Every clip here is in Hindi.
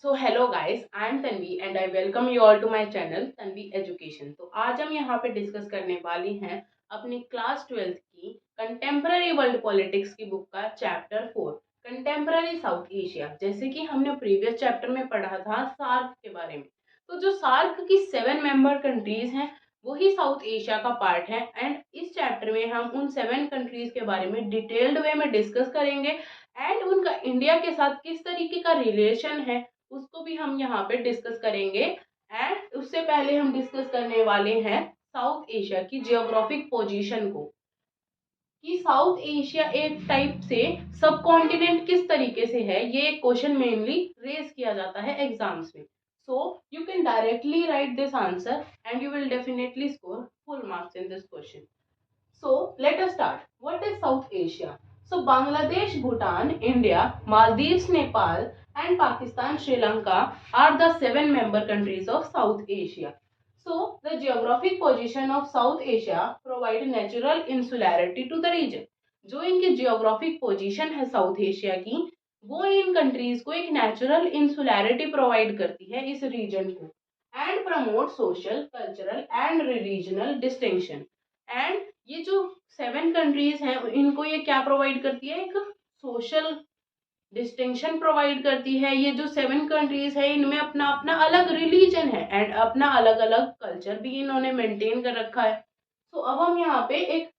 So hello guys, I am Tanvi and I welcome you all to my channel Tanvi education. तो आज हम यहाँ पे डिस्कस करने वाले हैं अपनी क्लास 12th की कंटेम्पररी वर्ल्ड पॉलिटिक्स की बुक का चैप्टर 4 कंटेम्पररी साउथ एशिया। जैसे कि हमने प्रीवियस चैप्टर में पढ़ा था सार्क के बारे में, तो जो सार्क की 7 मेंबर कंट्रीज हैं वही साउथ एशिया का पार्ट है। एंड इस चैप्टर में हम उन 7 कंट्रीज के बारे में डिटेल्ड वे में डिस्कस करेंगे एंड उनका इंडिया के साथ किस तरीके का रिलेशन है उसको भी हम यहाँ पे डिस्कस करेंगे। एंड उससे पहले हम डिस्कस करने वाले हैं साउथ एशिया की जियोग्राफिक पोजीशन को, कि साउथ एशिया एक टाइप से सब कॉन्टिनेंट किस तरीके से है। ये एक क्वेश्चन मेनली रेज किया जाता है एग्जाम्स में। So you can directly write this answer and you will definitely score full marks in this question. So let us start. What is South Asia? So Bangladesh, Bhutan, India, Maldives, Nepal, and Pakistan, Sri Lanka are the 7 member countries of South Asia. So the geographic position of South Asia provide natural insularity to the region. जो इनकी geographic position है साउथ एशिया की, वो इन कंट्रीज को एक नेचुरल इंसुलैरिटी प्रोवाइड करती है इस रीजन को, and promote social cultural and regional distinction. And ये जो 7 कंट्रीज हैं इनको ये क्या प्रोवाइड करती है, एक सोशल डिस्टिंक्शन प्रोवाइड करती है। ये जो 7 कंट्रीज है इनमें अपना अपना अलग रिलीजन है एंड अपना अलग अलग कल्चर भी इन्होंने मेंटेन कर रखा है। तो अब हम यहाँ पे एक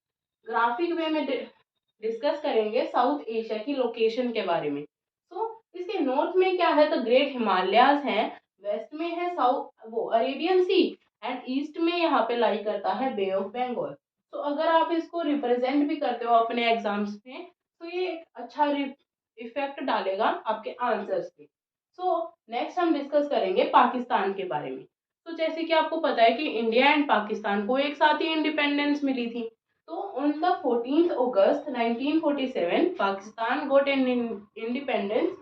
ग्राफिक वे में डिस्कस करेंगे साउथ एशिया की लोकेशन के बारे में। तो इसके नॉर्थ में क्या है, तो ग्रेट हिमालयाज है, वेस्ट में है साउथ वो अरेबियन सी, एंड ईस्ट में यहाँ पे लाई करता है बे ऑफ बंगाल। तो अगर आप इसको रिप्रेजेंट भी करते हो अपने एग्जाम्स में तो ये एक अच्छा इफेक्ट डालेगा आपके आंसर्स पे। सो नेक्स्ट हम डिस्कस करेंगे पाकिस्तान के बारे में। तो जैसे कि आपको पता है कि इंडिया एंड पाकिस्तान को एक साथ ही इंडिपेंडेंस मिली थी। तो on the 14th August 1947 Pakistan goat N independence.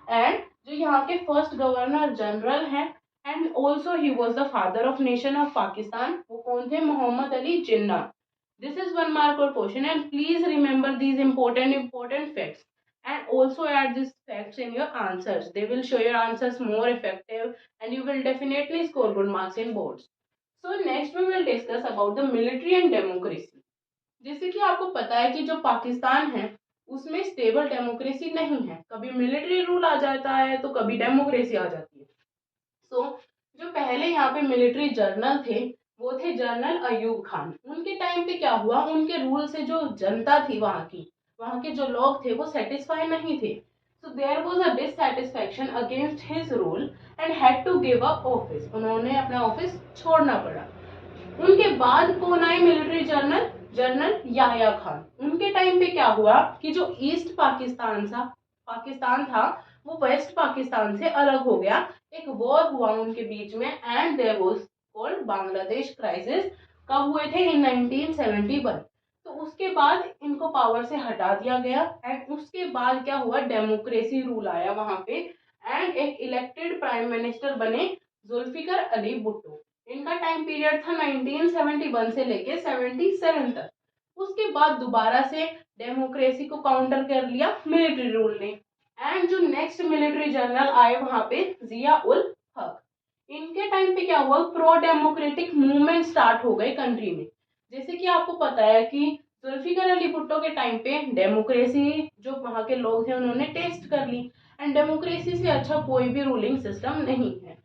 And जो यहाँ के फर्स्ट गवर्नर जनरल हैं and also he was the father of nation of Pakistan, वो कौन थे, Mohammad Ali Jinnah. This is 1 mark और question and please remember these important facts and also add these facts in your answers. They will show your answers more effective and you will definitely score good marks in boards. So next we will discuss about the military and democracy. जैसे कि आपको पता है कि जो पाकिस्तान है उसमें स्टेबल डेमोक्रेसी नहीं है, कभी मिलिट्री रूल आ जाता है तो कभी डेमोक्रेसी आ जाती है। सो जो पहले यहाँ पे मिलिट्री जर्नल थे वो थे जनरल अयूब खान। उनके टाइम पे क्या हुआ, उनके रूल से जो जनता थी वहाँ के जो लोग थे वो सेटिस्फाई नहीं थे। So there was a dissatisfaction against his rule and had to give up office. उन्होंने अपना ऑफिस छोड़ना पड़ा। उनके बाद कौन आए military general, general Yahya Khan. उनके टाइम पे क्या हुआ कि जो ईस्ट पाकिस्तान था वो वेस्ट पाकिस्तान से अलग हो गया, एक वॉर हुआ उनके बीच में and there was called Bangladesh crisis. कब हुए थे, इन 1971। तो उसके बाद इनको पावर से हटा दिया गया एंड उसके बाद क्या हुआ, डेमोक्रेसी रूल आया वहां पे एंड एक इलेक्टेड प्राइम मिनिस्टर बने जुल्फिकर अली भुट्टो। इनका टाइम पीरियड था 1971 से लेके 77 तक। उसके बाद दोबारा से डेमोक्रेसी को काउंटर कर लिया मिलिट्री रूल ने एंड जो नेक्स्ट मिलिट्री जनरल आए वहां पे जिया उल हक। इनके टाइम पे क्या हुआ, प्रो डेमोक्रेटिक मूवमेंट स्टार्ट हो गए कंट्री में। जैसे कि आपको पता है कि जुल्फिकर अली भुट्टो के टाइम पे डेमोक्रेसी जो वहां के लोग थे उन्होंने टेस्ट कर ली एंड डेमोक्रेसी से अच्छा कोई भी रूलिंग सिस्टम नहीं है।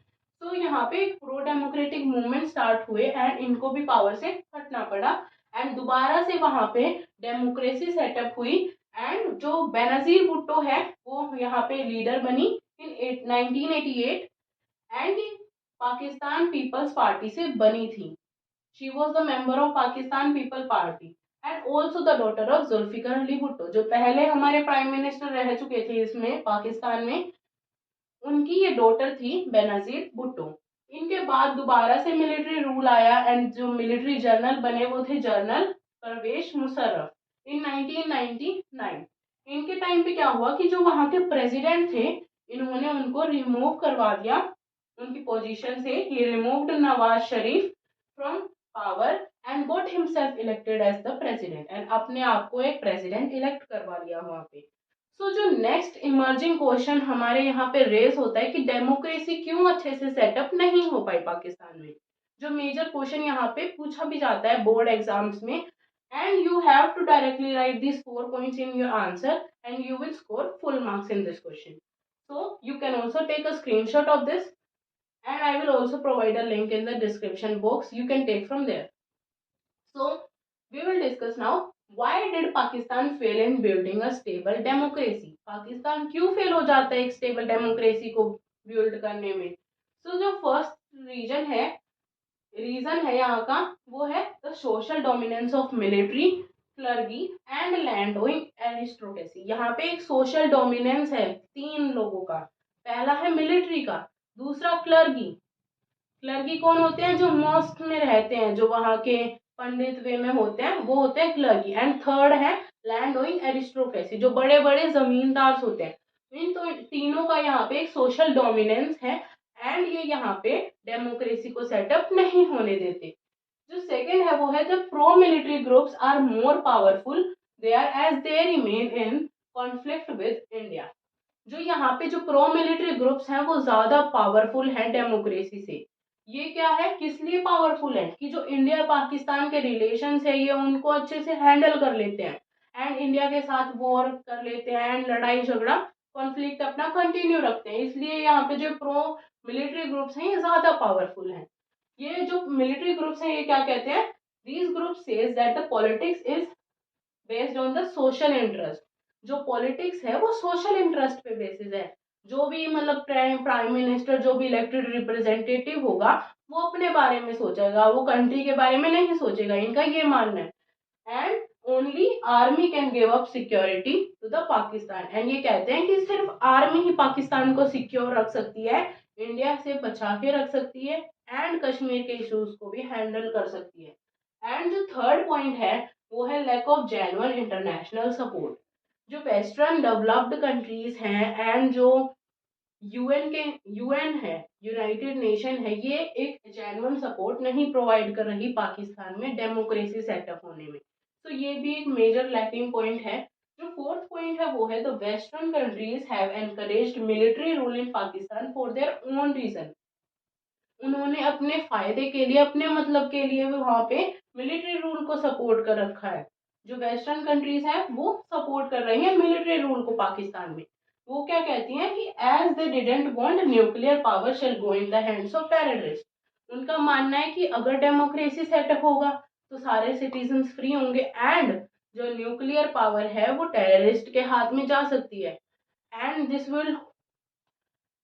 तो यहाँ पे प्रो डेमोक्रेटिक मूवमेंट स्टार्ट हुए एंड इनको भी पावर से हटना पड़ा एंड दोबारा से वहां पे डेमोक्रेसी सेटअप हुई एंड जो बेनजीर भुट्टो है वो यहाँ पे लीडर बनी इन 1988 एंड पाकिस्तान पीपल्स पार्टी से बनी थी। She was the member of Pakistan people party and also the daughter of Zulfikar Ali Bhutto, जो पहले हमारे प्राइम मिनिस्टर रह चुके थे इसमें पाकिस्तान में, उनकी ये डॉटर थी बेनजीर भुट्टो। इनके बाद दोबारा से मिलिट्री रूल आया एंड जो मिलिट्री जनरल बने वो थे जनरल परवेश मुशर्रफ इन 1999। इनके टाइम पे क्या हुआ कि जो वहां के प्रेसिडेंट थे इन्होंने उनको रिमूव करवा दिया उनकी पोजीशन से। He removed Nawaz Sharif from power and got himself elected as the president and अपने आप को एक प्रेसिडेंट इलेक्ट करवा लिया वहां पे। सो जो नेक्स्ट इमर्जिंग क्वेश्चन हमारे यहाँ पे रेस होता है कि डेमोक्रेसी क्यों अच्छे से सेटअप नहीं हो पाई पाकिस्तान में। जो मेजर क्वेश्चन यहाँ पे पूछा भी जाता है बोर्ड एग्जाम्स में, and you have to directly write this 4 points in your answer and you will score full marks in this question. So you can also take a screenshot of this, and I will also provide a link in the description box. You can take from there. So we will discuss now why did Pakistan fail in building a stable democracy. Pakistan क्यों फेल हो जाता है एक स्टेबल डेमोक्रेसी को बिल्ड करने में। So जो फर्स्ट रीजन है यहाँ का वो है the social dominance of military, clergy and land owing aristocracy. यहाँ पे एक सोशल डोमिनेंस है 3 लोगों का। पहला है मिलिट्री का, दूसरा क्लर्गी। क्लर्गी कौन होते हैं? जो मॉस्क में रहते हैं, जो वहाँ के पंडित वे में होते हैं, वो होते हैं क्लर्गी। एंड थर्ड है लैंड ओइंग एरिस्टोक्रेसी, जो बड़े बड़े जमींदार होते हैं। इन तो तीनों का यहाँ पे एक सोशल डोमिनेंस है एंड ये यहाँ पे डेमोक्रेसी को सेटअप नहीं होने देते। जो सेकंड है वो है जब pro military groups are more powerful there as they remain in conflict with India. जो यहाँ पे जो प्रो मिलिट्री ग्रुप्स हैं वो ज्यादा पावरफुल हैं डेमोक्रेसी से। ये क्या है, किस लिए पावरफुल है कि जो इंडिया पाकिस्तान के रिलेशंस है ये उनको अच्छे से हैंडल कर लेते हैं एंड इंडिया के साथ वॉर कर लेते हैं एंड लड़ाई झगड़ा कॉन्फ्लिक्ट अपना कंटिन्यू रखते हैं। इसलिए यहाँ पे जो प्रो मिलिट्री ग्रुप्स हैं ये ज्यादा पावरफुल हैं। ये जो मिलिट्री ग्रुप्स हैं ये क्या कहते हैं, these group says that the politics is based on the social interest. जो पॉलिटिक्स है वो सोशल इंटरेस्ट पे बेसिस है। जो भी मतलब प्राइम मिनिस्टर, जो भी इलेक्टेड रिप्रेजेंटेटिव होगा वो अपने बारे में सोचेगा, वो कंट्री के बारे में नहीं सोचेगा, इनका ये मानना है। And only army can give up security to the Pakistan. And ये कहते हैं कि सिर्फ आर्मी ही पाकिस्तान को सिक्योर रख सकती है, इंडिया से बचा के रख सकती है एंड कश्मीर के इश्यूज को भी हैंडल कर सकती है। एंड जो थर्ड पॉइंट है वो है lack of genuine international support. जो वेस्टर्न डेवलप्ड कंट्रीज हैं एंड जो यूएन है, यूनाइटेड नेशन है, ये एक जेन्युइन सपोर्ट नहीं प्रोवाइड कर रही पाकिस्तान में डेमोक्रेसी सेटअप होने में। तो ये भी एक मेजर लैकिंग पॉइंट है। जो फोर्थ पॉइंट है वो है the western countries have encouraged military rule in Pakistan for their own reason. उन्होंने अपने फायदे के लिए, अपने मतलब के लिए भी वहां पे मिलिट्री रूल को सपोर्ट कर रखा है। जो वेस्टर्न कंट्रीज है वो सपोर्ट कर रही है मिलिट्री रूल को पाकिस्तान में। वो क्या कहती हैं कि as they didn't want nuclear power shall go in the hands of terrorist. उनका मानना है कि अगर डेमोक्रेसी सेटअप होगा तो सारे सिटीजन फ्री होंगे एंड जो न्यूक्लियर पावर है वो टेररिस्ट के हाथ में जा सकती है and this will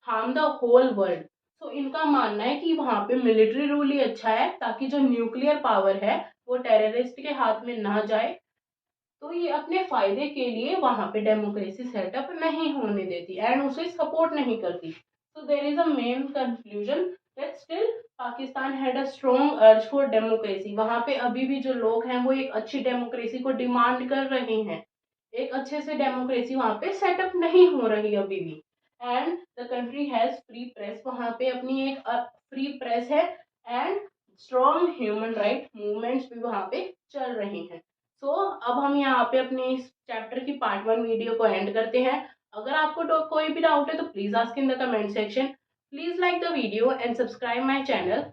harm the whole world. तो इनका मानना है कि वहां पे मिलिट्री रूल ही अच्छा है ताकि जो न्यूक्लियर पावर है वो टेररिस्ट के हाथ में ना जाए। तो ये अपने फायदे के लिए वहां पे डेमोक्रेसी सेटअप नहीं होने देती एंड उसे सपोर्ट नहीं करती। so there is a main conclusion that still Pakistan had a strong urge for democracy. वहां पे अभी भी जो लोग हैं वो एक अच्छी डेमोक्रेसी को डिमांड कर रहे हैं। एक अच्छे से डेमोक्रेसी वहां पे सेटअप नहीं हो रही अभी भी। And the country has free press, वहां पे अपनी एक फ्री प्रेस है and strong human right movements भी वहां पे चल रही हैं। सो अब हम यहाँ पे अपने इस चैप्टर की पार्ट 1 वीडियो को एंड करते हैं। अगर आपको कोई भी डाउट है तो please ask in the comment section. Please like the video and subscribe my channel.